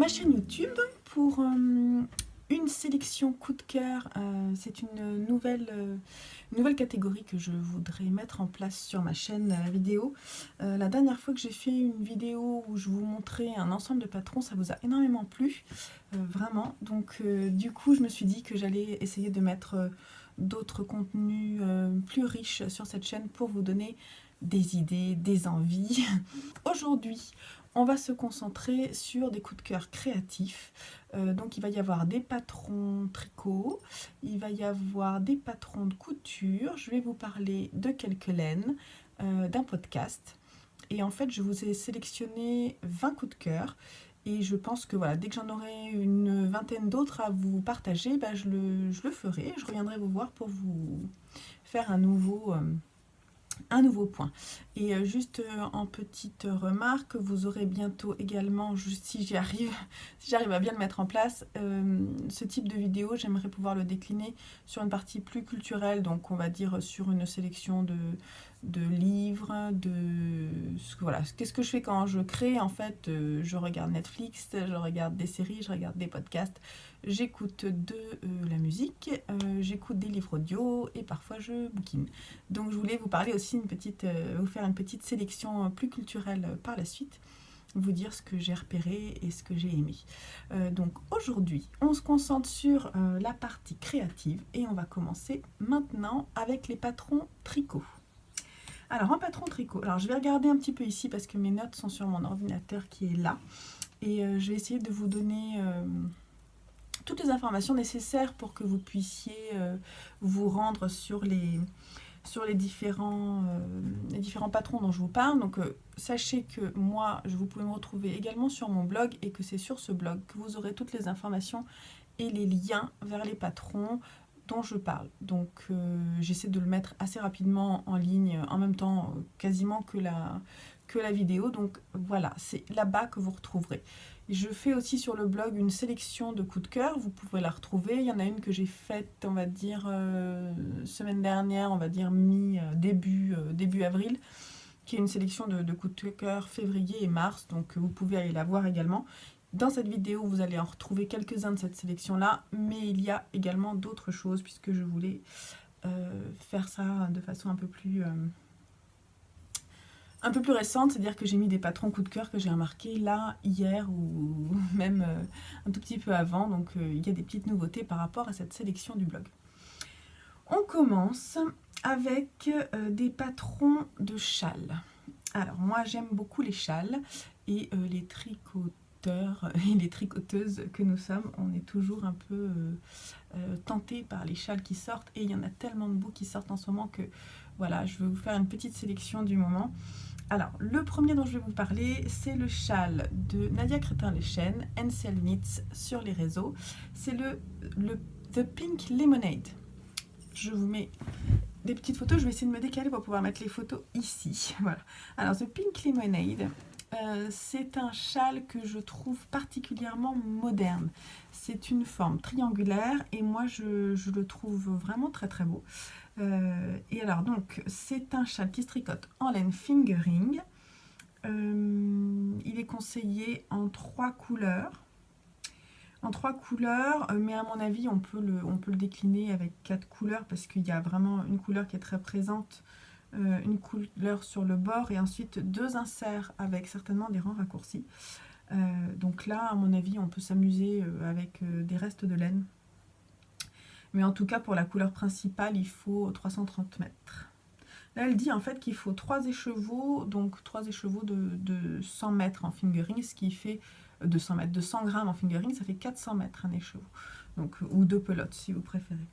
ma chaîne YouTube pour une sélection coup de cœur. C'est une nouvelle catégorie que je voudrais mettre en place sur ma chaîne vidéo. La dernière fois que j'ai fait une vidéo où je vous montrais un ensemble de patrons, ça vous a énormément plu, vraiment. Donc du coup, je me suis dit que j'allais essayer de mettre d'autres contenus plus riches sur cette chaîne pour vous donner des idées, des envies. Aujourd'hui, on va se concentrer sur des coups de cœur créatifs. Donc il va y avoir des patrons tricot, il va y avoir des patrons de couture, je vais vous parler de quelques laines, d'un podcast. Et en fait, je vous ai sélectionné 20 coups de cœur. Et je pense que voilà, dès que j'en aurai une vingtaine d'autres à vous partager, bah, je le ferai. Je reviendrai vous voir pour vous faire un nouveau point. Et juste en petite remarque, vous aurez bientôt également, juste si j'arrive à bien le mettre en place, ce type de vidéo, j'aimerais pouvoir le décliner sur une partie plus culturelle, donc on va dire sur une sélection de livres, voilà, qu'est-ce que je fais quand je crée. En fait, je regarde Netflix, je regarde des séries, je regarde des podcasts, j'écoute de la musique, j'écoute des livres audio et parfois je bouquine. Donc je voulais vous parler aussi vous faire une petite sélection plus culturelle par la suite, vous dire ce que j'ai repéré et ce que j'ai aimé. Donc aujourd'hui, on se concentre sur la partie créative et on va commencer maintenant avec les patrons tricot. Alors un patron tricot, alors je vais regarder un petit peu ici parce que mes notes sont sur mon ordinateur qui est là et je vais essayer de vous donner toutes les informations nécessaires pour que vous puissiez vous rendre sur les différents patrons dont je vous parle. Donc sachez que moi, vous pouvez me retrouver également sur mon blog et que c'est sur ce blog que vous aurez toutes les informations et les liens vers les patrons dont je parle. Donc j'essaie de le mettre assez rapidement en ligne, en même temps quasiment que la vidéo. Donc voilà, c'est là-bas que vous retrouverez. Je fais aussi sur le blog une sélection de coups de cœur, vous pouvez la retrouver. Il y en a une que j'ai faite, on va dire, semaine dernière, on va dire début avril, qui est une sélection de coups de cœur février et mars, donc vous pouvez aller la voir également. Dans cette vidéo, vous allez en retrouver quelques-uns de cette sélection-là, mais il y a également d'autres choses, puisque je voulais faire ça de façon un peu plus récente, c'est-à-dire que j'ai mis des patrons coup de cœur que j'ai remarqués là, hier, ou même un tout petit peu avant, donc il y a des petites nouveautés par rapport à cette sélection du blog. On commence avec des patrons de châles. Alors moi j'aime beaucoup les châles et les tricoteurs et les tricoteuses que nous sommes, on est toujours un peu tentés par les châles qui sortent, et il y en a tellement de beaux qui sortent en ce moment que voilà, je vais vous faire une petite sélection du moment. Alors, le premier dont je vais vous parler, c'est le châle de Nadia Crétin-Lechaine, NCL Knits sur les réseaux. C'est le The Pink Lemonade. Je vous mets des petites photos, je vais essayer de me décaler pour pouvoir mettre les photos ici. Voilà. Alors, The Pink Lemonade, c'est un châle que je trouve particulièrement moderne. C'est une forme triangulaire et moi je le trouve vraiment très très beau. Et alors donc c'est un châle qui se tricote en laine fingering. Il est conseillé en 3 couleurs. Mais à mon avis on peut le décliner avec 4 couleurs parce qu'il y a vraiment une couleur qui est très présente, une couleur sur le bord et ensuite 2 inserts avec certainement des rangs raccourcis. Donc là à mon avis on peut s'amuser avec des restes de laine. Mais en tout cas pour la couleur principale il faut 330 mètres. Là elle dit en fait qu'il faut 3 écheveaux, donc 3 écheveaux de 100 mètres en fingering, ce qui fait de 100 mètres, de 100 grammes en fingering, ça fait 400 mètres un écheveau, donc, ou 2 pelotes si vous préférez.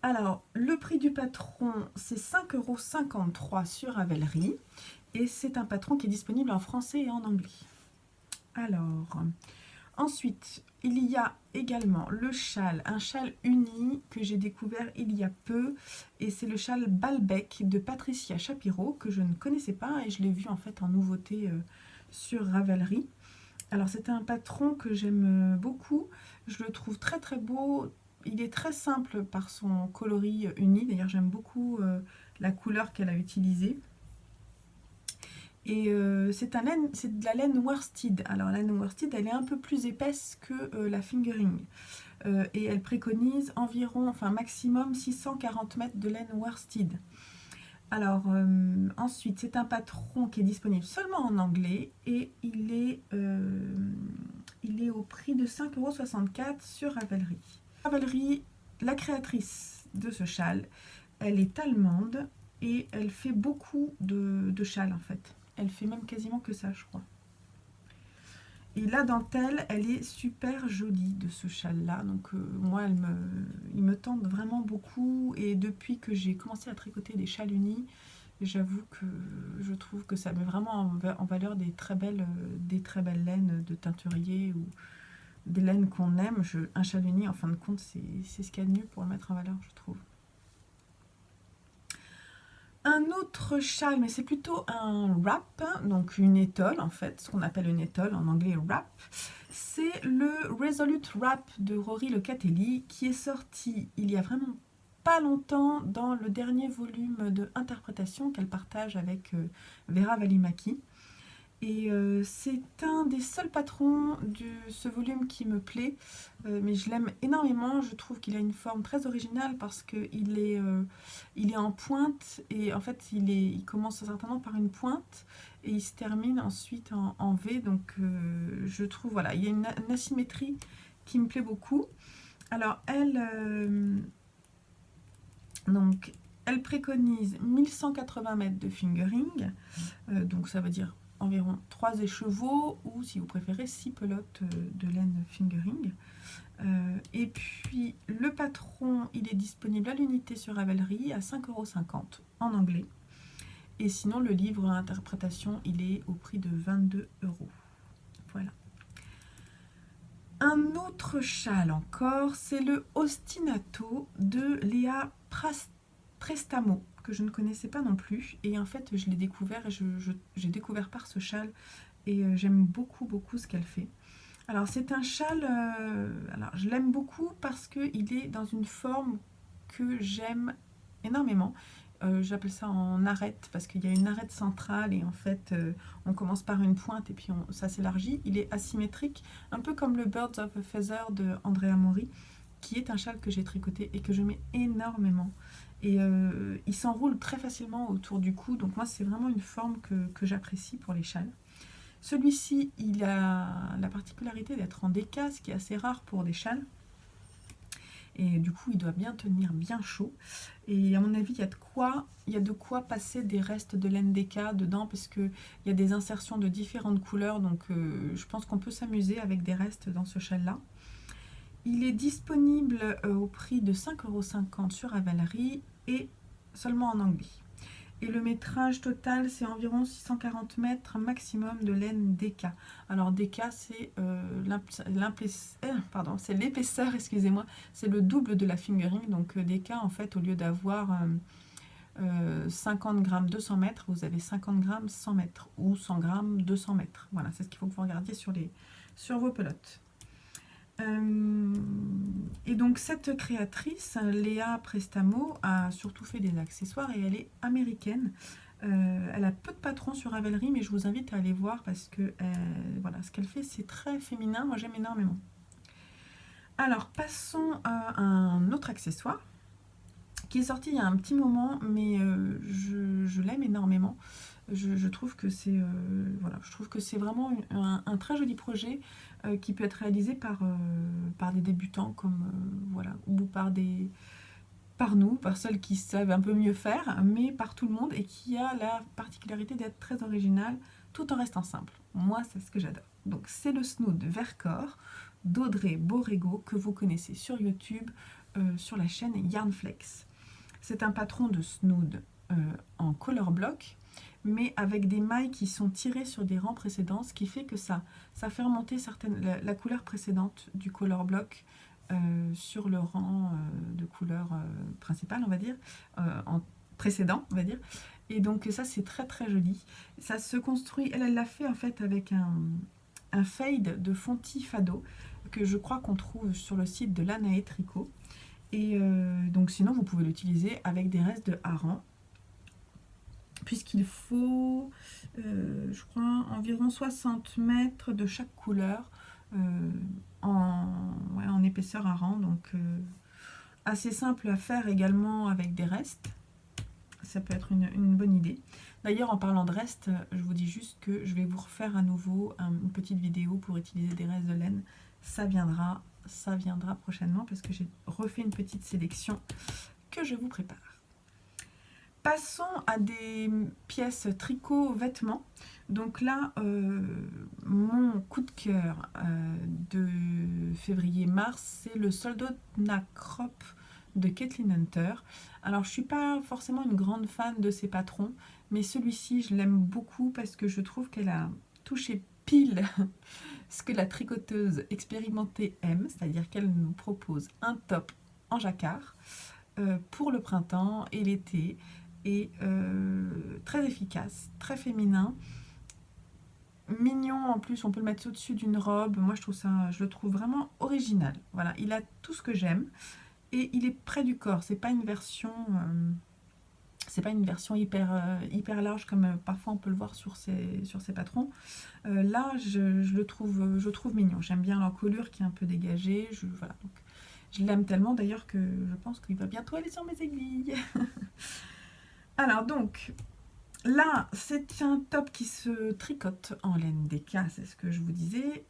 Alors le prix du patron c'est 5,53 € sur Ravelry et c'est un patron qui est disponible en français et en anglais. Alors ensuite, il y a également le châle, un châle uni que j'ai découvert il y a peu, et c'est le châle Balbec de Patricia Shapiro que je ne connaissais pas et je l'ai vu en fait en nouveauté sur Ravelry. Alors c'est un patron que j'aime beaucoup, je le trouve très très beau, il est très simple par son coloris uni, d'ailleurs j'aime beaucoup la couleur qu'elle a utilisée. Et c'est de la laine worsted. Alors la laine worsted, elle est un peu plus épaisse que la fingering. Et elle préconise environ, enfin maximum 640 mètres de laine worsted. Alors ensuite, c'est un patron qui est disponible seulement en anglais et il est au prix de 5,64 € sur Ravelry. Ravelry, la créatrice de ce châle, elle est allemande et elle fait beaucoup de châles en fait. Elle fait même quasiment que ça, je crois. Et la dentelle, elle est super jolie de ce châle-là. Donc moi, il me tente vraiment beaucoup. Et depuis que j'ai commencé à tricoter des châles unis, j'avoue que je trouve que ça met vraiment en valeur des très belles laines de teinturier ou des laines qu'on aime. Un châle uni, en fin de compte, c'est ce qu'il y a de mieux pour le mettre en valeur, je trouve. Un autre châle, mais c'est plutôt un wrap, donc une étole en fait, ce qu'on appelle une étole, en anglais wrap. C'est le Resolute Wrap de Rory Locatelli qui est sorti il y a vraiment pas longtemps dans le dernier volume de Interprétation qu'elle partage avec Vera Valimaki. Et c'est un des seuls patrons de ce volume qui me plaît, mais je l'aime énormément. Je trouve qu'il a une forme très originale parce qu'il est en pointe et en fait il commence certainement par une pointe et il se termine ensuite en V. Donc je trouve, voilà, il y a une asymétrie qui me plaît beaucoup. Alors elle préconise 1180 mètres de fingering, donc ça veut dire environ 3 écheveaux ou si vous préférez 6 pelotes de laine fingering. Et puis le patron, il est disponible à l'unité sur Ravelry à 5,50 € en anglais. Et sinon le livre Interprétation, il est au prix de 22 €. Voilà. Un autre châle encore, c'est le Ostinato de Léa Prestamo, que je ne connaissais pas non plus. Et en fait, je l'ai découvert et j'ai découvert par ce châle. Et j'aime beaucoup, beaucoup ce qu'elle fait. Alors, c'est un châle... alors, je l'aime beaucoup parce qu'il est dans une forme que j'aime énormément. J'appelle ça en arête parce qu'il y a une arête centrale et en fait on commence par une pointe et puis ça s'élargit. Il est asymétrique, un peu comme le Birds of a Feather de Andrea Mori, qui est un châle que j'ai tricoté et que je mets énormément. Et il s'enroule très facilement autour du cou, donc moi c'est vraiment une forme que j'apprécie pour les châles. Celui-ci, il a la particularité d'être en déca, ce qui est assez rare pour des châles. Et du coup, il doit bien tenir bien chaud. Et à mon avis, il y a de quoi passer des restes de laine déca dedans, parce qu'il y a des insertions de différentes couleurs. Donc, je pense qu'on peut s'amuser avec des restes dans ce châle-là. Il est disponible au prix de 5,50 € sur Ravelry et seulement en anglais. Et le métrage total, c'est environ 640 mètres maximum de laine déca. Alors déca, c'est l'épaisseur, excusez-moi, c'est le double de la fingering. Donc déca, en fait, au lieu d'avoir 50 grammes 200 mètres, vous avez 50 grammes 100 mètres ou 100 grammes 200 mètres. Voilà, c'est ce qu'il faut que vous regardiez sur vos pelotes. Et donc cette créatrice, Léa Prestamo, a surtout fait des accessoires et elle est américaine. Elle a peu de patrons sur Ravelry, mais je vous invite à aller voir parce que voilà, ce qu'elle fait, c'est très féminin. Moi, j'aime énormément. Alors, passons à un autre accessoire qui est sorti il y a un petit moment, mais je l'aime énormément. Je trouve que c'est voilà, je trouve que c'est vraiment un très joli projet qui peut être réalisé par des débutants comme voilà, ou par nous, par celles qui savent un peu mieux faire, mais par tout le monde et qui a la particularité d'être très original tout en restant simple. Moi, c'est ce que j'adore. Donc c'est le Snood Vercors d'Audrey Borrego que vous connaissez sur YouTube, sur la chaîne Yarnflex. C'est un patron de Snood en color block, mais avec des mailles qui sont tirées sur des rangs précédents, ce qui fait que ça fait remonter la couleur précédente du color block sur le rang de couleur principale, on va dire, en précédent, on va dire. Et donc ça, c'est très très joli. Ça se construit, elle l'a fait en fait avec un fade de Fonti Fado, que je crois qu'on trouve sur le site de Lanae Tricot. Et donc sinon, vous pouvez l'utiliser avec des restes de hareng. puisqu'il faut, je crois, environ 60 mètres de chaque couleur en épaisseur à rang. Donc, assez simple à faire également avec des restes. Ça peut être une bonne idée. D'ailleurs, en parlant de restes, je vous dis juste que je vais vous refaire à nouveau une petite vidéo pour utiliser des restes de laine. Ça viendra prochainement parce que j'ai refait une petite sélection que je vous prépare. Passons à des pièces tricot vêtements. Donc là, mon coup de cœur de février-mars, c'est le Soldotna Crop de Kathleen Hunter. Alors, je ne suis pas forcément une grande fan de ces patrons, mais celui-ci, je l'aime beaucoup parce que je trouve qu'elle a touché pile ce que la tricoteuse expérimentée aime, c'est-à-dire qu'elle nous propose un top en jacquard pour le printemps et l'été, et très efficace, très féminin, mignon. En plus, on peut le mettre au-dessus d'une robe. Moi, je le trouve vraiment original. Voilà, il a tout ce que j'aime et il est près du corps. C'est pas une version hyper large comme parfois on peut le voir sur ces patrons. Là, je le trouve mignon. J'aime bien l'encolure qui est un peu dégagée. Voilà, donc je l'aime tellement d'ailleurs que je pense qu'il va bientôt aller sur mes aiguilles. Alors donc, là, c'est un top qui se tricote en laine DK, c'est ce que je vous disais,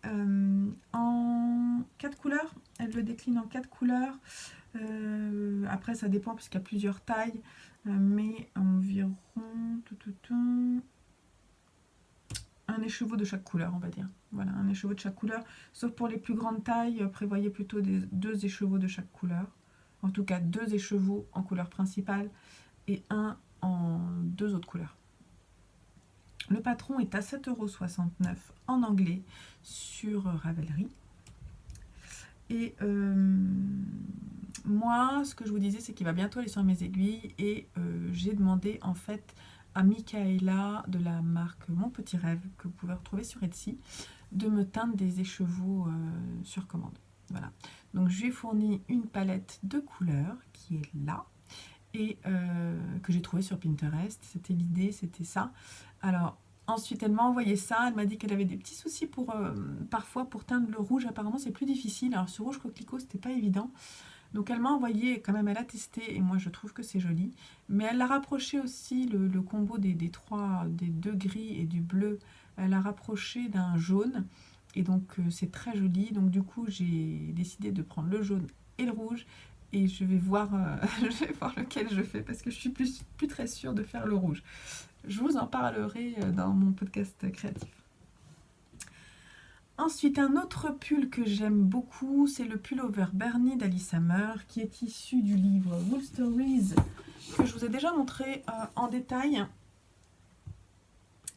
en 4 couleurs. Elle le décline en 4 couleurs. Après, ça dépend puisqu'il y a plusieurs tailles, mais environ un écheveau de chaque couleur, on va dire. Voilà, un écheveau de chaque couleur. Sauf pour les plus grandes tailles, prévoyez plutôt 2 écheveaux de chaque couleur. En tout cas, 2 écheveaux en couleur principale et un en 2 autres couleurs. Le patron est à 7,69 € en anglais sur Ravelry. Et moi, ce que je vous disais, c'est qu'il va bientôt aller sur mes aiguilles. Et j'ai demandé en fait à Michaela de la marque Mon Petit Rêve, que vous pouvez retrouver sur Etsy, de me teindre des écheveaux sur commande. Voilà. Donc je lui ai fourni une palette de couleurs qui est là. Et que j'ai trouvé sur Pinterest. C'était l'idée, c'était ça. Alors, ensuite, elle m'a envoyé ça. Elle m'a dit qu'elle avait des petits soucis parfois pour teindre le rouge. Apparemment, c'est plus difficile. Alors, ce rouge coquelicot, c'était pas évident. Donc, elle m'a envoyé, quand même, elle a testé. Et moi, je trouve que c'est joli. Mais elle a rapproché aussi le combo des 2 gris et du bleu. Elle a rapproché d'un jaune. Et donc, c'est très joli. Donc, du coup, j'ai décidé de prendre le jaune et le rouge. Et je vais voir lequel je fais parce que je suis plus très sûre de faire le rouge. Je vous en parlerai dans mon podcast créatif. Ensuite, un autre pull que j'aime beaucoup, c'est le pullover Bernie d'Alice Hammer qui est issu du livre Wool Stories que je vous ai déjà montré en détail.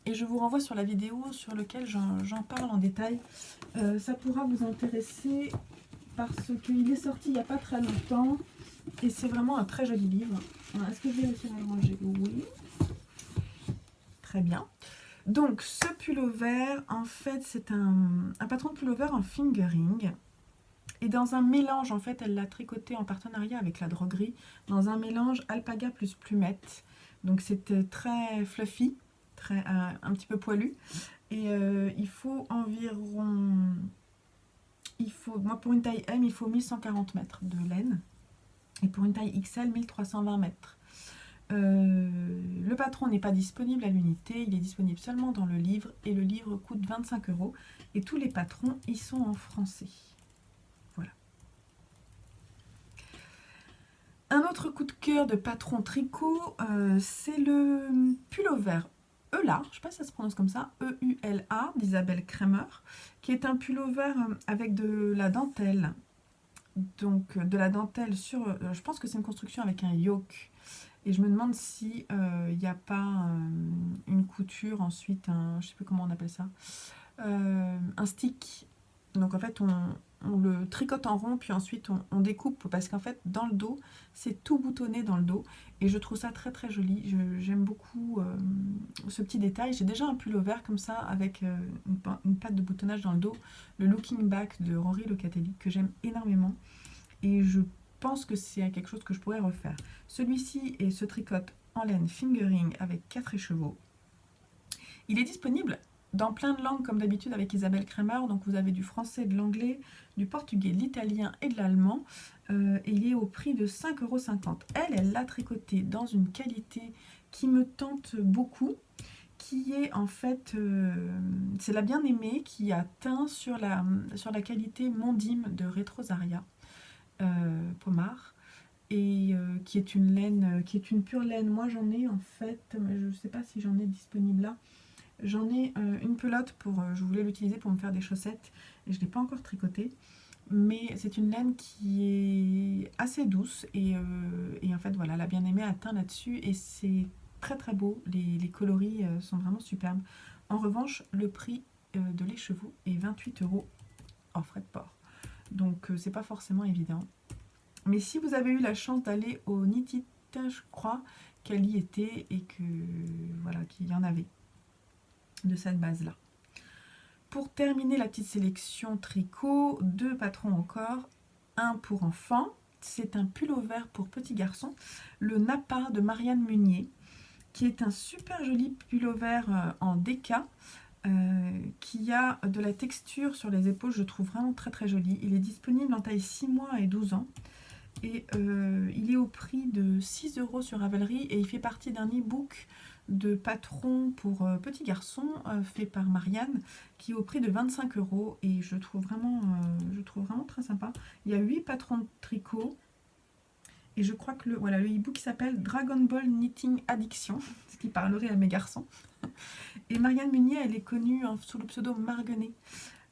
Et je vous renvoie sur la vidéo sur laquelle j'en parle en détail. Ça pourra vous intéresser parce qu'il est sorti il n'y a pas très longtemps et c'est vraiment un très joli livre. Est-ce que je vais réussir à le ranger? Oui. Très bien. Donc ce pullover, en fait, c'est un patron de pullover en fingering. Et dans un mélange, en fait, elle l'a tricoté en partenariat avec la droguerie, dans un mélange alpaga plus plumette. Donc c'était très fluffy, un petit peu poilu. Et il faut environ... moi pour une taille M, il faut 1140 mètres de laine. Et pour une taille XL, 1320 mètres. Le patron n'est pas disponible à l'unité, il est disponible seulement dans le livre. Et le livre coûte 25 €. Et tous les patrons, ils sont en français. Voilà. Un autre coup de cœur de patron tricot, c'est le pullover Eula, je ne sais pas si ça se prononce comme ça, E-U-L-A, d'Isabelle Kramer, qui est un pullover avec de la dentelle. Donc de la dentelle sur... je pense que c'est une construction avec un yoke. Et je me demande si il n'y a pas une couture, ensuite, je ne sais plus comment on appelle ça, un stick. Donc en fait, on le tricote en rond, puis ensuite on découpe, parce qu'en fait, dans le dos, c'est tout boutonné dans le dos. Et je trouve ça très très joli. J'aime beaucoup ce petit détail. J'ai déjà un pullover comme ça, avec une patte de boutonnage dans le dos, le Looking Back de Henri Locatelli, que j'aime énormément. Et je pense que c'est quelque chose que je pourrais refaire. Celui-ci se tricote en laine fingering avec 4 écheveaux. Il est disponible dans plein de langues comme d'habitude avec Isabelle Kremer, donc vous avez du français, de l'anglais, du portugais, de l'italien et de l'allemand, et il est au prix de 5,50 €. Elle l'a tricoté dans une qualité qui me tente beaucoup, qui est en fait, c'est la bien-aimée qui a teint sur la qualité Mondim de Retrosaria Pommard, et qui est une laine, qui est une pure laine. Moi j'en ai en fait, mais je ne sais pas si j'en ai disponible là. J'en ai une pelote pour, je voulais l'utiliser pour me faire des chaussettes et je ne l'ai pas encore tricotée. Mais c'est une laine qui est assez douce et en fait voilà, la bien-aimée a teint là-dessus et c'est très très beau. Les coloris sont vraiment superbes. En revanche, le prix de l'écheveau est 28 € hors frais de port. Donc c'est pas forcément évident. Mais si vous avez eu la chance d'aller au Knit It, je crois qu'elle y était et que voilà, qu'il y en avait de cette base là. Pour terminer la petite sélection tricot, 2 patrons encore, un pour enfants, c'est un pullover pour petit garçon, le Napa de Marianne Munier, qui est un super joli pullover en déca, qui a de la texture sur les épaules, je trouve vraiment très très joli. Il est disponible en taille 6 mois et 12 ans. Et il est au prix de 6 € sur Ravelry et il fait partie d'un e-book de patrons pour petits garçons fait par Marianne qui est au prix de 25 € et je trouve vraiment très sympa. Il y a 8 patrons de tricot et je crois que le e-book s'appelle Dragon Ball Knitting Addiction, ce qui parlerait à mes garçons. Et Marianne Munier, elle est connue sous le pseudo Marguenet.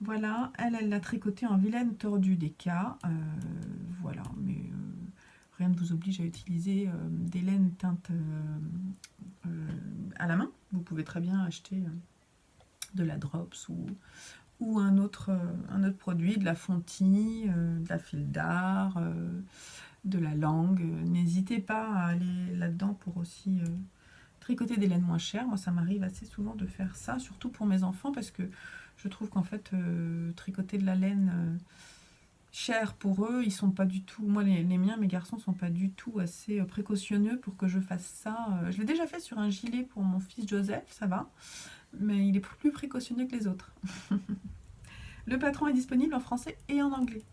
Voilà, elle l'a tricoté en vilaine tordue déca. Voilà, mais rien ne vous oblige à utiliser des laines teintes à la main. Vous pouvez très bien acheter de la drops ou un autre produit, de la fontie, de la fil d'art, de la langue. N'hésitez pas à aller là-dedans pour aussi tricoter des laines moins chères. Moi, ça m'arrive assez souvent de faire ça, surtout pour mes enfants, parce que je trouve qu'en fait, tricoter de la laine chère pour eux, ils sont pas du tout... Moi, les miens, mes garçons, sont pas du tout assez précautionneux pour que je fasse ça. Je l'ai déjà fait sur un gilet pour mon fils Joseph, ça va, mais il est plus précautionneux que les autres. Le patron est disponible en français et en anglais.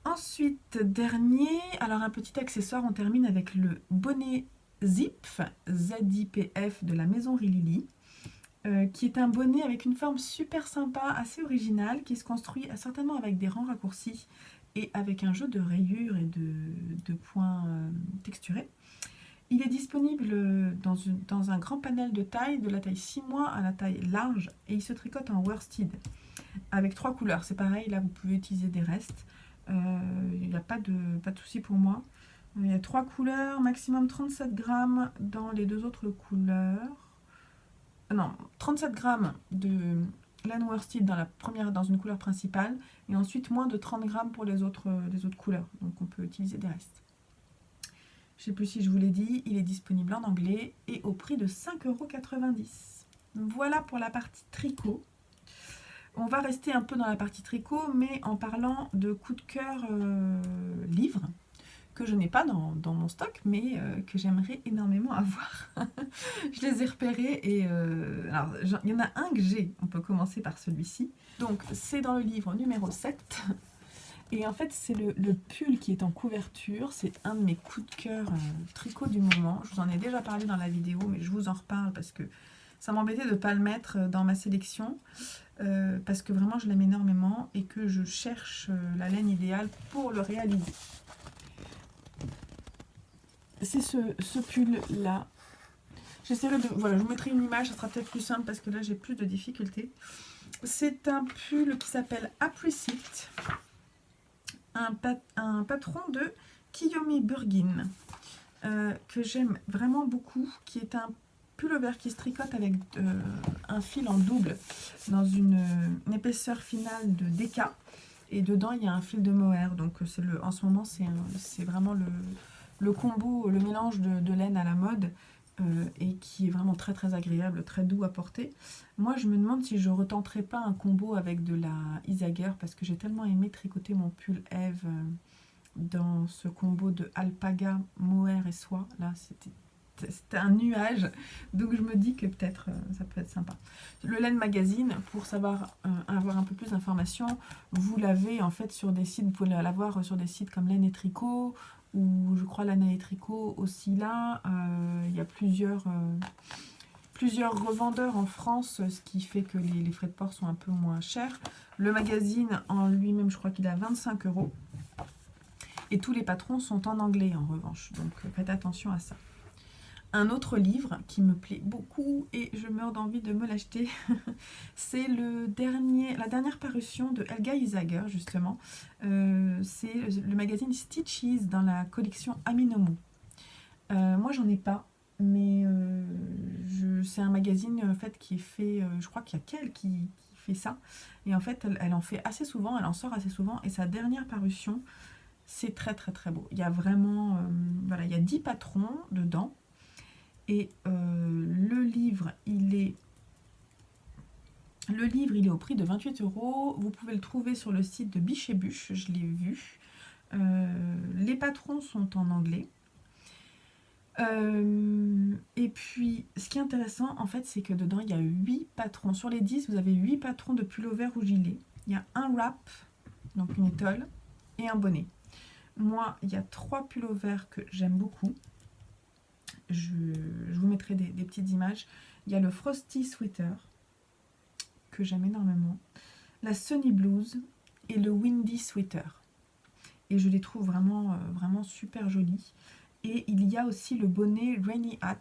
Ensuite, dernier, alors un petit accessoire, on termine avec le bonnet Zipf, ZIPF de la maison Rilili, qui est un bonnet avec une forme super sympa, assez originale, qui se construit certainement avec des rangs raccourcis et avec un jeu de rayures et de points texturés. Il est disponible dans un grand panel de taille, de la taille 6 mois à la taille large, et il se tricote en worsted avec 3 couleurs. C'est pareil, là vous pouvez utiliser des restes. Il n'y a pas de souci pour moi. Il y a 3 couleurs, maximum 37 grammes dans les 2 autres couleurs. Non, 37 grammes de laine worsted dans une couleur principale, et ensuite moins de 30 grammes pour les autres couleurs. Donc on peut utiliser des restes. Je ne sais plus si je vous l'ai dit, il est disponible en anglais et au prix de 5,90 €. Voilà pour la partie tricot. On va rester un peu dans la partie tricot, mais en parlant de coup de cœur livres, que je n'ai pas dans mon stock, mais que j'aimerais énormément avoir. Je les ai repérés et alors, il y en a un que j'ai, on peut commencer par celui-ci. Donc c'est dans le livre numéro 7. Et en fait, c'est le pull qui est en couverture. C'est un de mes coups de cœur tricot du moment. Je vous en ai déjà parlé dans la vidéo, mais je vous en reparle parce que ça m'embêtait de ne pas le mettre dans ma sélection. Parce que vraiment, je l'aime énormément et que je cherche la laine idéale pour le réaliser. C'est ce pull-là. J'essaierai de... Voilà, je vous mettrai une image, ça sera peut-être plus simple parce que là, j'ai plus de difficultés. C'est un pull qui s'appelle Appreciate. Un patron de Kiyomi Burgin que j'aime vraiment beaucoup, qui est un pullover qui se tricote avec un fil en double dans une épaisseur finale de déca, et dedans il y a un fil de mohair. Donc en ce moment c'est vraiment le combo, le mélange de laine à la mode, et qui est vraiment très très agréable, très doux à porter. Moi je me demande si je retenterai pas un combo avec de la Isager, parce que j'ai tellement aimé tricoter mon pull Eve dans ce combo de alpaga, mohair et soie. Là, c'était un nuage, donc je me dis que peut-être ça peut être sympa. Le Laine Magazine, pour savoir avoir un peu plus d'informations, vous l'avez en fait sur des sites, vous pouvez l'avoir sur des sites comme Laine et Tricot, ou je crois Lana et Tricot aussi là. Il y a plusieurs revendeurs en France, ce qui fait que les frais de port sont un peu moins chers. Le magazine en lui-même, je crois qu'il est à 25 €. Et tous les patrons sont en anglais en revanche, donc faites attention à ça. Un autre livre qui me plaît beaucoup et je meurs d'envie de me l'acheter, c'est la dernière parution de Helga Isager, justement. C'est le magazine Stitches dans la collection Aminomo. Moi, j'en ai pas, mais c'est un magazine en fait, qui est fait, je crois qu'il y a qu'elle qui fait ça. Et en fait, elle en fait assez souvent, elle en sort assez souvent. Et sa dernière parution, c'est très très très beau. Il y a vraiment, voilà, il y a 10 patrons dedans. Et le livre, il est au prix de 28 €. Vous pouvez le trouver sur le site de Biche et Bûche, je l'ai vu. Les patrons sont en anglais. Et puis, ce qui est intéressant, en fait, c'est que dedans, il y a 8 patrons. Sur les 10, vous avez 8 patrons de pullover ou gilet. Il y a un wrap, donc une étole, et un bonnet. Moi, il y a 3 pullovers que j'aime beaucoup. Je vous mettrai des petites images. Il y a le Frosty Sweater, que j'aime énormément. La Sunny Blues et le Windy Sweater. Et je les trouve vraiment, vraiment super jolis. Et il y a aussi le bonnet Rainy Hat,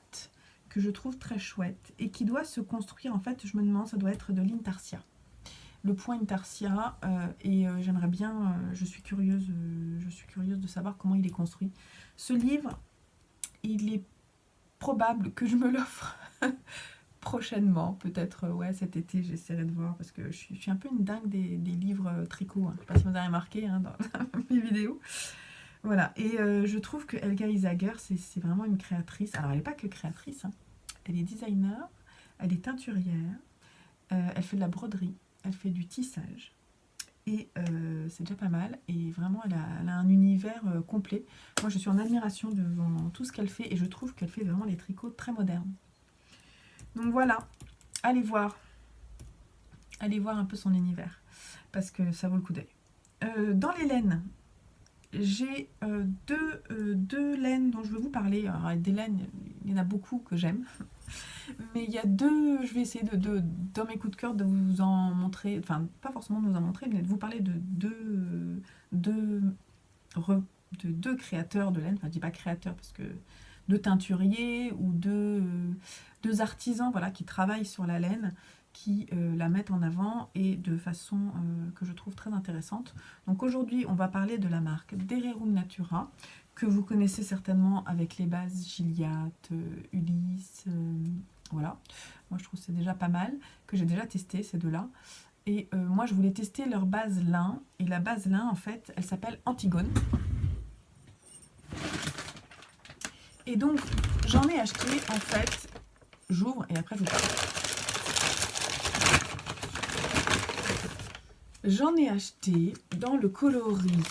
que je trouve très chouette. Et qui doit se construire, en fait, je me demande, ça doit être de l'intarsia. Le point intarsia, et j'aimerais bien, je suis curieuse de savoir comment il est construit. Ce livre, il est probable que je me l'offre prochainement, peut-être ouais, cet été, j'essaierai de voir, parce que je suis un peu une dingue des livres tricot, hein. Je ne sais pas si vous avez remarqué dans mes vidéos. Voilà, et je trouve que Helga Isager, c'est vraiment une créatrice. Alors, elle n'est pas que créatrice, hein. Elle est designer, elle est teinturière, elle fait de la broderie, elle fait du tissage, et c'est déjà pas mal, et vraiment elle a un univers complet. Moi, je suis en admiration devant tout ce qu'elle fait, et je trouve qu'elle fait vraiment les tricots très modernes. Donc voilà, allez voir un peu son univers, parce que ça vaut le coup d'œil. Dans les laines, j'ai deux laines dont je veux vous parler. Alors, des laines, il y en a beaucoup que j'aime, mais il y a deux, je vais essayer dans mes coups de cœur de vous en montrer, enfin pas forcément de vous en montrer, mais de vous parler de deux créateurs de laine. Enfin, je dis pas créateurs parce que deux teinturiers ou deux artisans, voilà, qui travaillent sur la laine, qui la mettent en avant, et de façon que je trouve très intéressante. Donc aujourd'hui, on va parler de la marque Dererum Natura, que vous connaissez certainement avec les bases Gilliatt, Ulysse, voilà. Moi, je trouve que c'est déjà pas mal, que j'ai déjà testé ces deux-là. Et moi, je voulais tester leur base lin, et la base lin, en fait, elle s'appelle Antigone. Et donc, j'en ai acheté, en fait, j'ouvre et après je vous parle. J'en ai acheté dans le coloris.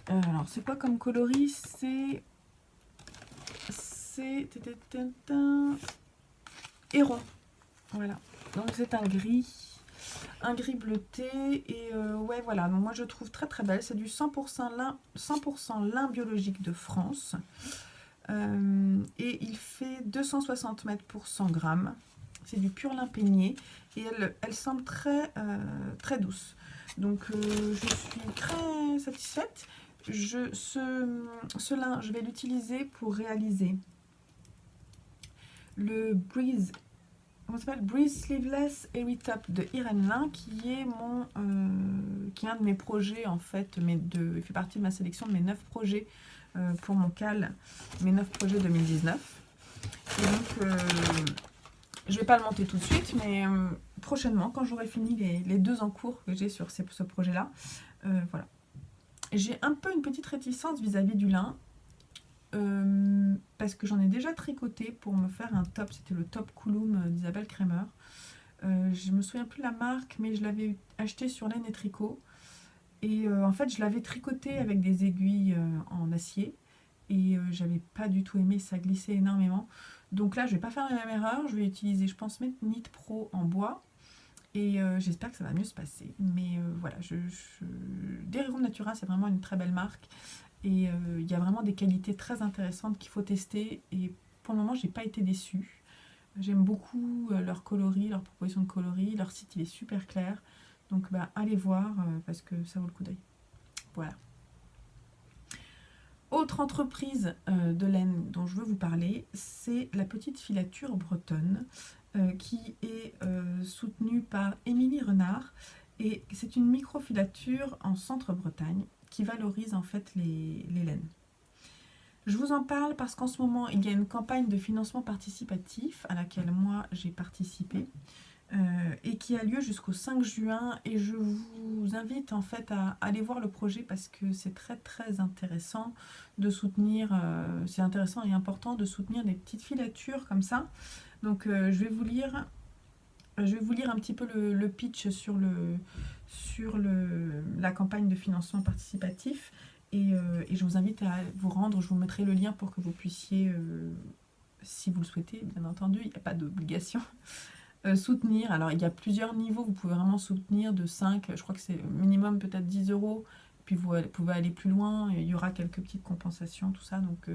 Alors, c'est quoi comme coloris? C'est Héron. Voilà. Donc, c'est un gris bleuté. Et ouais, voilà. Donc, moi, je trouve très très belle. C'est du 100% lin biologique de France. Et il fait 260 mètres pour 100 grammes. C'est du pur lin peigné, et elle semble très, très douce. Donc je suis très satisfaite. Ce lin, je vais l'utiliser pour réaliser le Breeze, Breeze Sleeveless Airy Top de Irène Lin, qui est un de mes projets, en fait. Il fait partie de ma sélection de mes 9 projets pour mon CAL, mes 9 projets 2019. Et donc, je ne vais pas le monter tout de suite, mais prochainement, quand j'aurai fini les 2 en cours que j'ai sur ce projet-là, voilà. J'ai un peu une petite réticence vis-à-vis du lin, parce que j'en ai déjà tricoté pour me faire un top. C'était le top Couloum d'Isabelle Kremer. Je me souviens plus de la marque, mais je l'avais acheté sur Laine et Tricot. Et en fait, je l'avais tricoté avec des aiguilles en acier. Et j'avais pas du tout aimé, ça glissait énormément. Donc là, je vais pas faire la même erreur. Je vais utiliser, je pense, mettre Knit Pro en bois. Et j'espère que ça va mieux se passer. Mais voilà, Derirum Natura, c'est vraiment une très belle marque. Et il y a vraiment des qualités très intéressantes qu'il faut tester. Et pour le moment, j'ai pas été déçue. J'aime beaucoup leur coloris, leur proposition de coloris. Leur site, il est super clair. Donc bah, allez voir parce que ça vaut le coup d'œil. Voilà. Autre entreprise de laine dont je veux vous parler, c'est la petite filature bretonne qui est soutenue par Émilie Renard. Et c'est une microfilature en centre-Bretagne qui valorise en fait les laines. Je vous en parle parce qu'en ce moment, il y a une campagne de financement participatif à laquelle moi j'ai participé et qui a lieu jusqu'au 5 juin. Et je vous invite en fait à aller voir le projet parce que c'est très très intéressant de soutenir, c'est intéressant et important de soutenir des petites filatures comme ça. Donc je vais vous lire un petit peu le pitch sur la campagne de financement participatif. Et je vous invite à vous rendre, je vous mettrai le lien pour que vous puissiez, si vous le souhaitez, bien entendu, il n'y a pas d'obligation, soutenir. Alors il y a plusieurs niveaux, vous pouvez vraiment soutenir de 5, je crois que c'est minimum peut-être 10 euros, puis vous pouvez aller plus loin, il y aura quelques petites compensations, tout ça, donc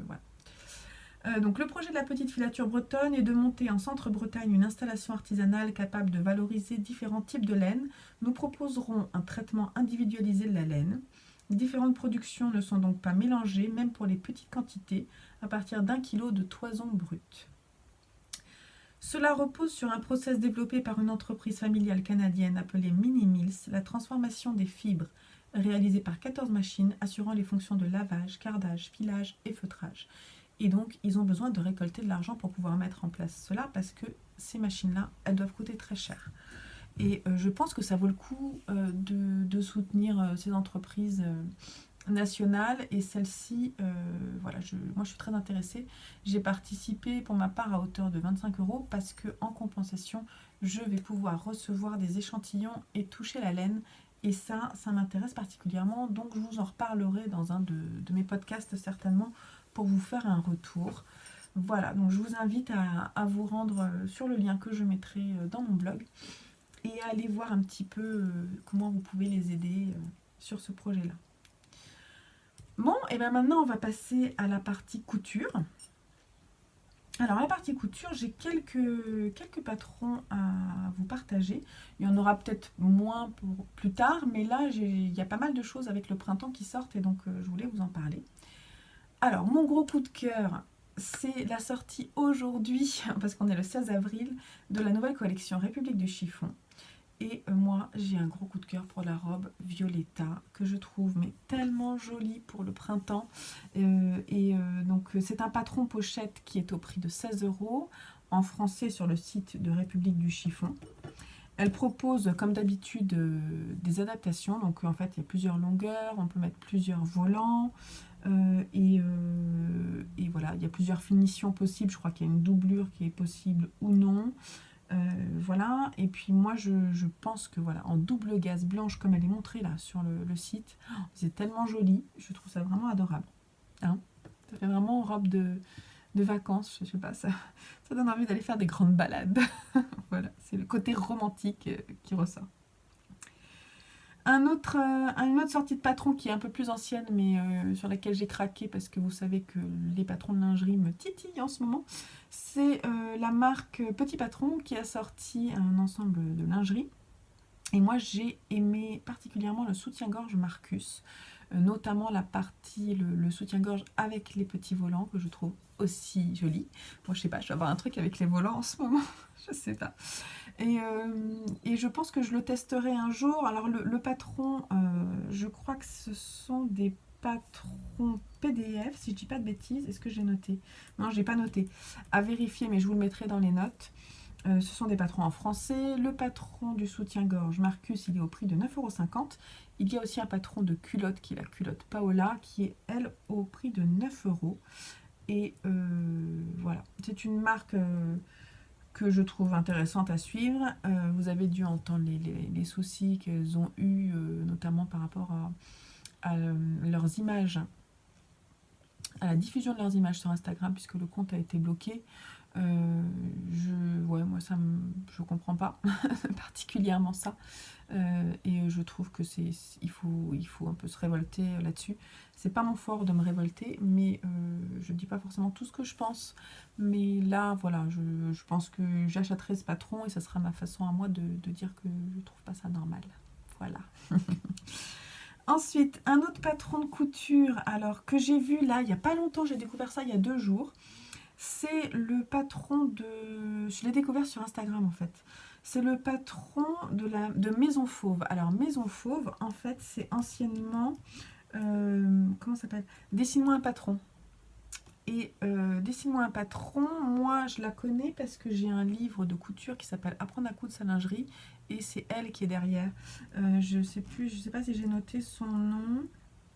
voilà. Donc le projet de la petite filature bretonne est de monter en centre-Bretagne une installation artisanale capable de valoriser différents types de laine. Nous proposerons un traitement individualisé de la laine. Différentes productions ne sont donc pas mélangées, même pour les petites quantités, à partir d'1 kg de toison brute. Cela repose sur un process développé par une entreprise familiale canadienne appelée Mini Mills, la transformation des fibres, réalisée par 14 machines assurant les fonctions de lavage, cardage, filage et feutrage. Et donc, ils ont besoin de récolter de l'argent pour pouvoir mettre en place cela parce que ces machines-là, elles doivent coûter très cher. Et je pense que ça vaut le coup de soutenir ces entreprises nationales. Et celle-ci, voilà, moi je suis très intéressée. J'ai participé pour ma part à hauteur de 25 euros parce qu'en compensation, je vais pouvoir recevoir des échantillons et toucher la laine. Et ça m'intéresse particulièrement. Donc je vous en reparlerai dans un de mes podcasts certainement pour vous faire un retour. Voilà, donc je vous invite à vous rendre sur le lien que je mettrai dans mon blog et à aller voir un petit peu comment vous pouvez les aider sur ce projet-là. Bon, et bien maintenant on va passer à la partie couture. Alors la partie couture, j'ai quelques patrons à vous partager. Il y en aura peut-être moins pour plus tard, mais là il y a pas mal de choses avec le printemps qui sortent et donc je voulais vous en parler. Alors mon gros coup de cœur, c'est la sortie aujourd'hui, parce qu'on est le 16 avril, de la nouvelle collection République du chiffon. Et moi, j'ai un gros coup de cœur pour la robe Violetta, que je trouve mais tellement jolie pour le printemps. Donc, c'est un patron pochette qui est au prix de 16 euros, en français sur le site de République du chiffon. Elle propose, comme d'habitude, des adaptations. Donc, en fait, il y a plusieurs longueurs, on peut mettre plusieurs volants. Et voilà, il y a plusieurs finitions possibles. Je crois qu'il y a une doublure qui est possible ou non. Voilà, et puis moi je pense que voilà, en double gaze blanche comme elle est montrée là sur le site, c'est tellement joli, je trouve ça vraiment adorable. Hein, ça fait vraiment robe de vacances, je sais pas, ça donne envie d'aller faire des grandes balades. Voilà, c'est le côté romantique qui ressort. Une autre sortie de patron qui est un peu plus ancienne, mais sur laquelle j'ai craqué parce que vous savez que les patrons de lingerie me titillent en ce moment, c'est la marque Petit Patron qui a sorti un ensemble de lingerie. Et moi j'ai aimé particulièrement le soutien-gorge Marcus, notamment la partie, le soutien-gorge avec les petits volants que je trouve aussi joli. Moi je sais pas, je vais avoir un truc avec les volants en ce moment, je sais pas. Et je pense que je le testerai un jour. Alors le patron, je crois que ce sont des patrons PDF, si je dis pas de bêtises. Est-ce que j'ai noté? Non, j'ai pas noté. À vérifier, mais je vous le mettrai dans les notes. Ce sont des patrons en français. Le patron du soutien-gorge Marcus, il est au prix de 9,50 €. Il y a aussi un patron de culotte qui est la culotte Paola, qui est elle au prix de 9 €. Et voilà, c'est une marque que je trouve intéressante à suivre. Vous avez dû entendre les soucis qu'elles ont eus, notamment par rapport à leurs images, à la diffusion de leurs images sur Instagram, puisque le compte a été bloqué. Ouais, moi je comprends pas particulièrement ça. Et je trouve que il faut un peu se révolter là-dessus. C'est pas mon fort de me révolter, mais je dis pas forcément tout ce que je pense. Mais là, voilà, je pense que j'achèterai ce patron et ça sera ma façon à moi de dire que je trouve pas ça normal. Voilà. Ensuite, un autre patron de couture, alors que j'ai vu là, il n'y a pas longtemps, j'ai découvert ça il y a 2 jours. C'est le patron de... Je l'ai découvert sur Instagram en fait. C'est le patron de Maison Fauve. Alors Maison Fauve, en fait, c'est anciennement... comment ça s'appelle? Dessine-moi un patron. Et Dessine-moi un patron, moi je la connais parce que j'ai un livre de couture qui s'appelle Apprendre à coudre sa lingerie. Et c'est elle qui est derrière. Je sais pas si j'ai noté son nom.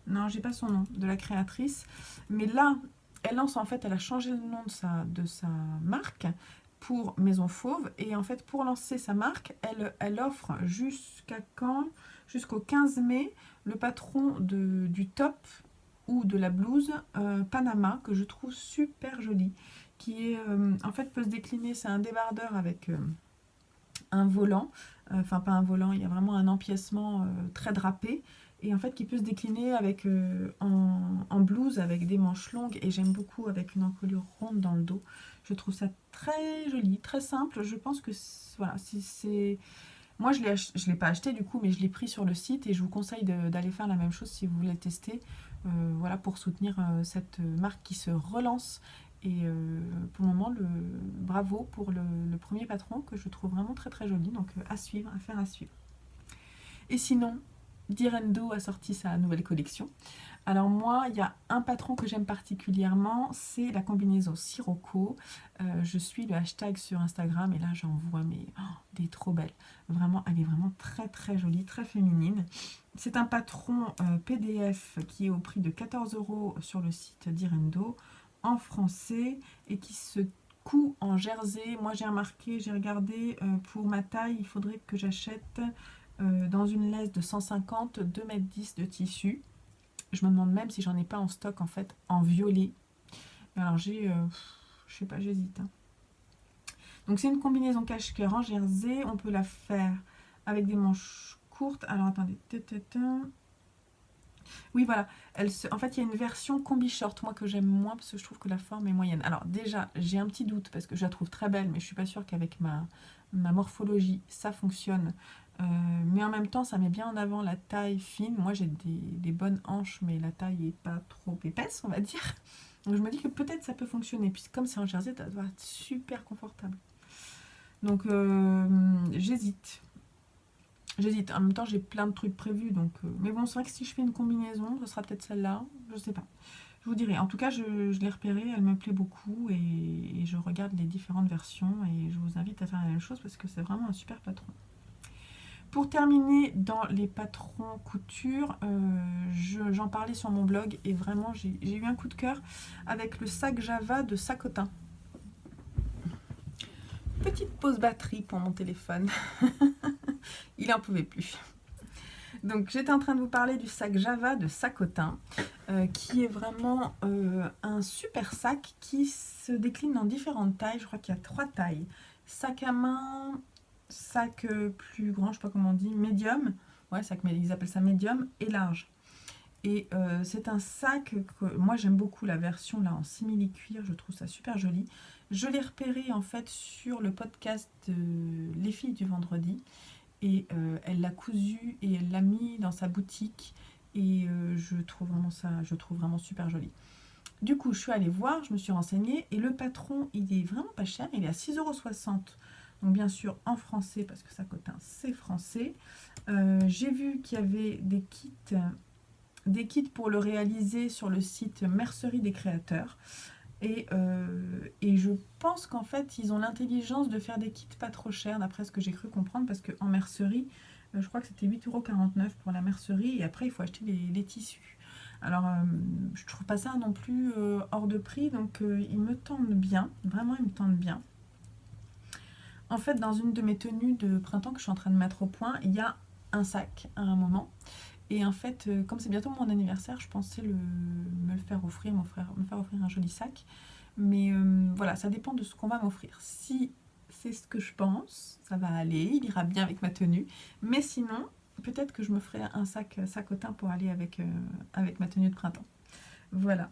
Non, j'ai pas son nom, de la créatrice. Mais là, elle lance, en fait, elle a changé le nom de sa marque pour Maison Fauve. Et en fait, pour lancer sa marque, elle offre jusqu'à quand? Jusqu'au 15 mai, le patron du top ou de la blouse Panama, que je trouve super jolie, qui est, en fait, peut se décliner, c'est un débardeur avec un volant, enfin pas un volant, il y a vraiment un empiècement très drapé, et en fait qui peut se décliner avec, en blouse avec des manches longues, et j'aime beaucoup avec une encolure ronde dans le dos. Je trouve ça très joli, très simple. Je pense que voilà, si c'est... Moi je ne l'ai pas acheté du coup, mais je l'ai pris sur le site et je vous conseille d'aller faire la même chose si vous voulez tester, voilà, pour soutenir cette marque qui se relance. Et pour le moment, bravo pour le premier patron que je trouve vraiment très très joli. Donc à suivre, à faire à suivre. Et sinon, Direndo a sorti sa nouvelle collection. Alors moi, il y a un patron que j'aime particulièrement, c'est la combinaison Sirocco. Je suis le hashtag sur Instagram et là j'en vois des trop belles. Vraiment, elle est vraiment très très jolie, très féminine. C'est un patron PDF qui est au prix de 14 € sur le site d'Irendo, en français, et qui se coud en jersey. Moi j'ai remarqué, j'ai regardé, pour ma taille, il faudrait que j'achète dans une laisse de 150, 2,10 m de tissu. Je me demande même si j'en ai pas en stock en fait en violet. Alors je sais pas, j'hésite. Hein. Donc c'est une combinaison cache-cœur en jersey. On peut la faire avec des manches courtes. Alors attendez. Oui voilà. En fait il y a une version combi short, moi que j'aime moins parce que je trouve que la forme est moyenne. Alors déjà j'ai un petit doute parce que je la trouve très belle, mais je suis pas sûre qu'avec ma morphologie ça fonctionne. Mais en même temps ça met bien en avant la taille fine. Moi j'ai des bonnes hanches, mais la taille est pas trop épaisse, on va dire. Donc je me dis que peut-être ça peut fonctionner, puis comme c'est en jersey, ça doit être super confortable. Donc j'hésite. En même temps j'ai plein de trucs prévus, donc mais bon, c'est vrai que si je fais une combinaison, ce sera peut-être celle-là, je sais pas. Je vous dirai. En tout cas, je l'ai repérée, elle me plaît beaucoup, et je regarde les différentes versions, et je vous invite à faire la même chose parce que c'est vraiment un super patron. Pour terminer, dans les patrons couture, j'en parlais sur mon blog et vraiment j'ai eu un coup de cœur avec le sac Java de Sacotin. Petite pause batterie pour mon téléphone. Il n'en pouvait plus. Donc j'étais en train de vous parler du sac Java de Sacotin, qui est vraiment un super sac qui se décline dans différentes tailles. Je crois qu'il y a 3 tailles. Sac à main, sac plus grand, je sais pas comment on dit, médium, ouais, ils appellent ça médium, et large. Et c'est un sac que moi j'aime beaucoup, la version là en simili-cuir, je trouve ça super joli. Je l'ai repéré en fait sur le podcast Les filles du vendredi, et elle l'a cousu et elle l'a mis dans sa boutique, et je trouve vraiment super joli. Du coup je suis allée voir, je me suis renseignée, et le patron il est vraiment pas cher, il est à 6,60 €. Donc bien sûr en français, parce que Sacotin c'est français. J'ai vu qu'il y avait des kits pour le réaliser sur le site Mercerie des créateurs. Et je pense qu'en fait ils ont l'intelligence de faire des kits pas trop chers, d'après ce que j'ai cru comprendre, parce qu'en mercerie, je crois que c'était 8,49 € pour la mercerie, et après il faut acheter les tissus. Alors je trouve pas ça non plus hors de prix, donc ils me tendent bien, vraiment ils me tendent bien. En fait, dans une de mes tenues de printemps que je suis en train de mettre au point, il y a un sac à un moment. Et en fait, comme c'est bientôt mon anniversaire, je pensais me le faire offrir, me faire offrir un joli sac. Mais voilà, ça dépend de ce qu'on va m'offrir. Si c'est ce que je pense, ça va aller, il ira bien avec ma tenue. Mais sinon, peut-être que je me ferai un sac sacotin pour aller avec ma tenue de printemps. Voilà.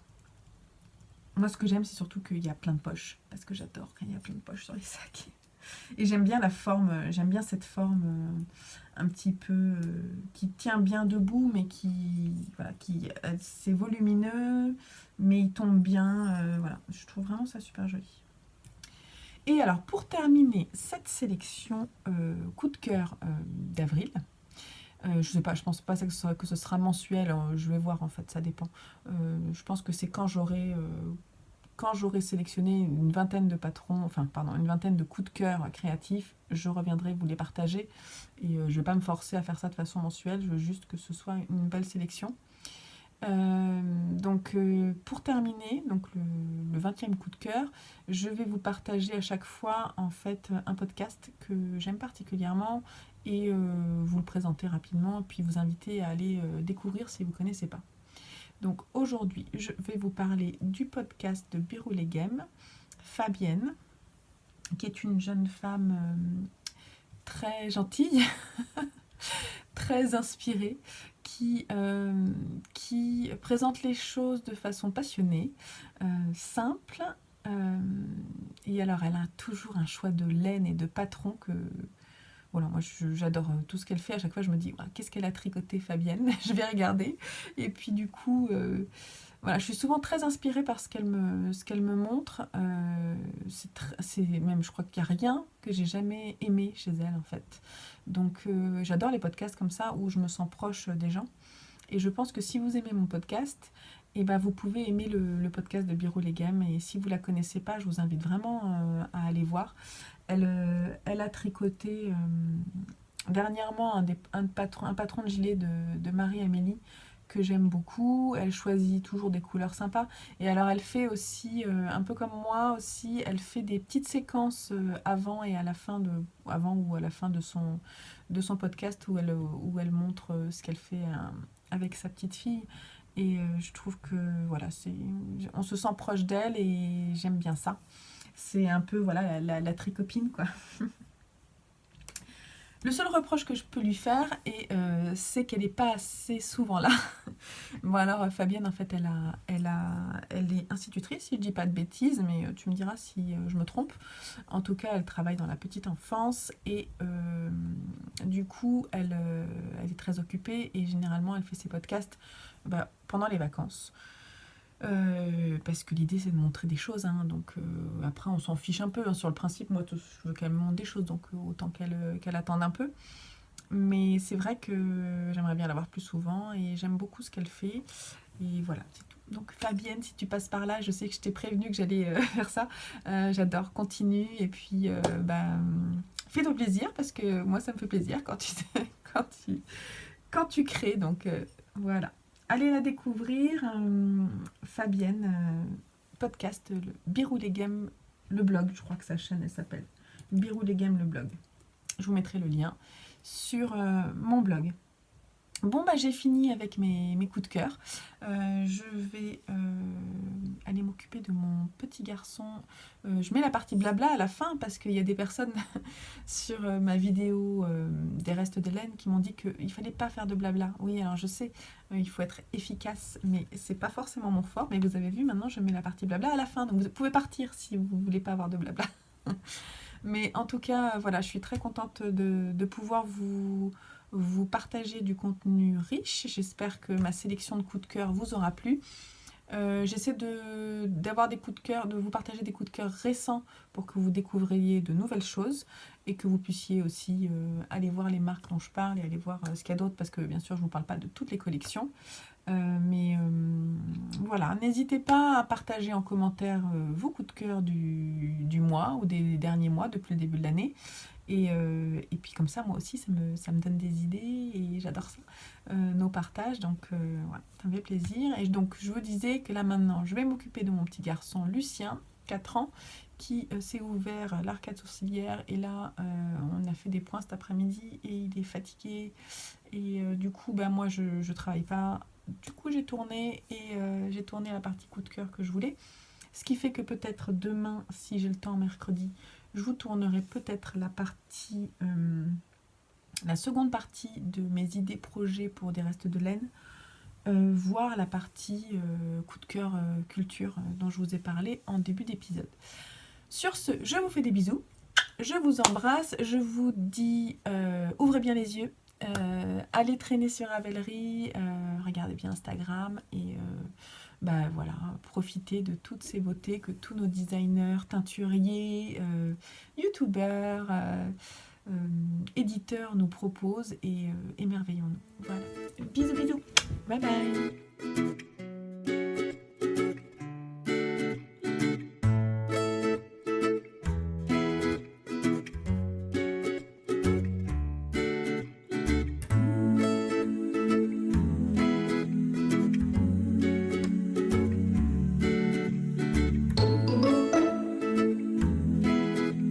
Moi, ce que j'aime, c'est surtout qu'il y a plein de poches. Parce que j'adore quand il y a plein de poches sur les sacs. Et j'aime bien la forme, j'aime bien cette forme un petit peu qui tient bien debout, mais voilà, c'est volumineux, mais il tombe bien. Voilà, je trouve vraiment ça super joli. Et alors, pour terminer cette sélection coup de cœur d'avril, je sais pas, je pense pas que ce sera mensuel, je vais voir en fait, ça dépend. Je pense que c'est quand j'aurai sélectionné une vingtaine de patrons, enfin pardon, une vingtaine de coups de cœur créatifs, je reviendrai vous les partager. Et je ne vais pas me forcer à faire ça de façon mensuelle, je veux juste que ce soit une belle sélection. Donc pour terminer, donc le 20e coup de cœur, je vais vous partager à chaque fois en fait un podcast que j'aime particulièrement et vous le présenter rapidement, puis vous inviter à aller découvrir si vous ne connaissez pas. Donc aujourd'hui, je vais vous parler du podcast de Birou Legem, Fabienne, qui est une jeune femme très gentille, très inspirée, qui présente les choses de façon passionnée, simple. Et alors, elle a toujours un choix de laine et de patron que... Voilà, moi j'adore tout ce qu'elle fait. À chaque fois, je me dis, qu'est-ce qu'elle a tricoté, Fabienne. Je vais regarder. Et puis du coup, voilà, je suis souvent très inspirée par ce qu'elle me montre. C'est même, je crois qu'il n'y a rien que j'ai jamais aimé chez elle, en fait. Donc, j'adore les podcasts comme ça, où je me sens proche des gens. Et je pense que si vous aimez mon podcast, eh ben, vous pouvez aimer le podcast de Birou Legem. Et si vous ne la connaissez pas, je vous invite vraiment à aller voir. Elle a tricoté dernièrement un patron de gilet de Marie-Amélie que j'aime beaucoup. Elle choisit toujours des couleurs sympas. Et alors elle fait aussi, un peu comme moi aussi, elle fait des petites séquences avant et à la fin avant ou à la fin de son podcast où elle montre ce qu'elle fait avec sa petite fille. Et je trouve que voilà, on se sent proche d'elle et j'aime bien ça. C'est un peu voilà la tricopine quoi. Le seul reproche que je peux lui faire, c'est qu'elle n'est pas assez souvent là. Bon alors Fabienne, en fait, elle est institutrice, si je ne dis pas de bêtises, mais tu me diras si je me trompe. En tout cas, elle travaille dans la petite enfance et du coup, elle est très occupée et généralement, elle fait ses podcasts pendant les vacances. Parce que l'idée c'est de montrer des choses, hein, donc après on s'en fiche un peu hein, sur le principe. Moi je veux qu'elle me montre des choses, donc autant qu'elle attende un peu, mais c'est vrai que j'aimerais bien la voir plus souvent et j'aime beaucoup ce qu'elle fait et voilà, c'est tout. Donc Fabienne, si tu passes par là, je sais que je t'ai prévenu que j'allais faire ça, j'adore, continue et puis fais-toi plaisir parce que moi ça me fait plaisir quand quand tu crées, donc voilà. Allez la découvrir, Fabienne, podcast, le Birou Legem, le blog, je crois que sa chaîne elle s'appelle Birou Legem, le blog. Je vous mettrai le lien sur mon blog. Bon, j'ai fini avec mes coups de cœur. Je vais aller m'occuper de mon petit garçon. Je mets la partie blabla à la fin parce qu'il y a des personnes sur ma vidéo des restes de laine qui m'ont dit qu'il ne fallait pas faire de blabla. Oui, alors je sais, il faut être efficace, mais c'est pas forcément mon fort. Mais vous avez vu, maintenant je mets la partie blabla à la fin. Donc vous pouvez partir si vous ne voulez pas avoir de blabla. Mais en tout cas, voilà, je suis très contente de pouvoir vous partager du contenu riche. J'espère que ma sélection de coups de cœur vous aura plu. J'essaie d'avoir des coups de cœur, de vous partager des coups de cœur récents pour que vous découvriez de nouvelles choses et que vous puissiez aussi aller voir les marques dont je parle et aller voir ce qu'il y a d'autre parce que bien sûr je ne vous parle pas de toutes les collections. Mais voilà, n'hésitez pas à partager en commentaire vos coups de cœur du mois ou des derniers mois depuis le début de l'année. Et puis comme ça, moi aussi, ça me donne des idées et j'adore ça, nos partages. Donc voilà, ça me fait plaisir. Et donc je vous disais que là maintenant, je vais m'occuper de mon petit garçon Lucien 4 ans, qui s'est ouvert l'arcade sourcilière. Et là, on a fait des points cet après-midi et il est fatigué. Et du coup, moi, je travaille pas. Du coup, j'ai tourné et j'ai tourné la partie coup de cœur que je voulais. Ce qui fait que peut-être demain, si j'ai le temps, mercredi, je vous tournerai peut-être la seconde partie de mes idées projets pour des restes de laine, voire la partie coup de cœur culture dont je vous ai parlé en début d'épisode. Sur ce, je vous fais des bisous, je vous embrasse, je vous dis ouvrez bien les yeux, allez traîner sur Ravelry, regardez bien Instagram et voilà, profitez de toutes ces beautés que tous nos designers, teinturiers, youtubeurs, éditeurs nous proposent et émerveillons-nous. Voilà, bisous bisous, bye bye.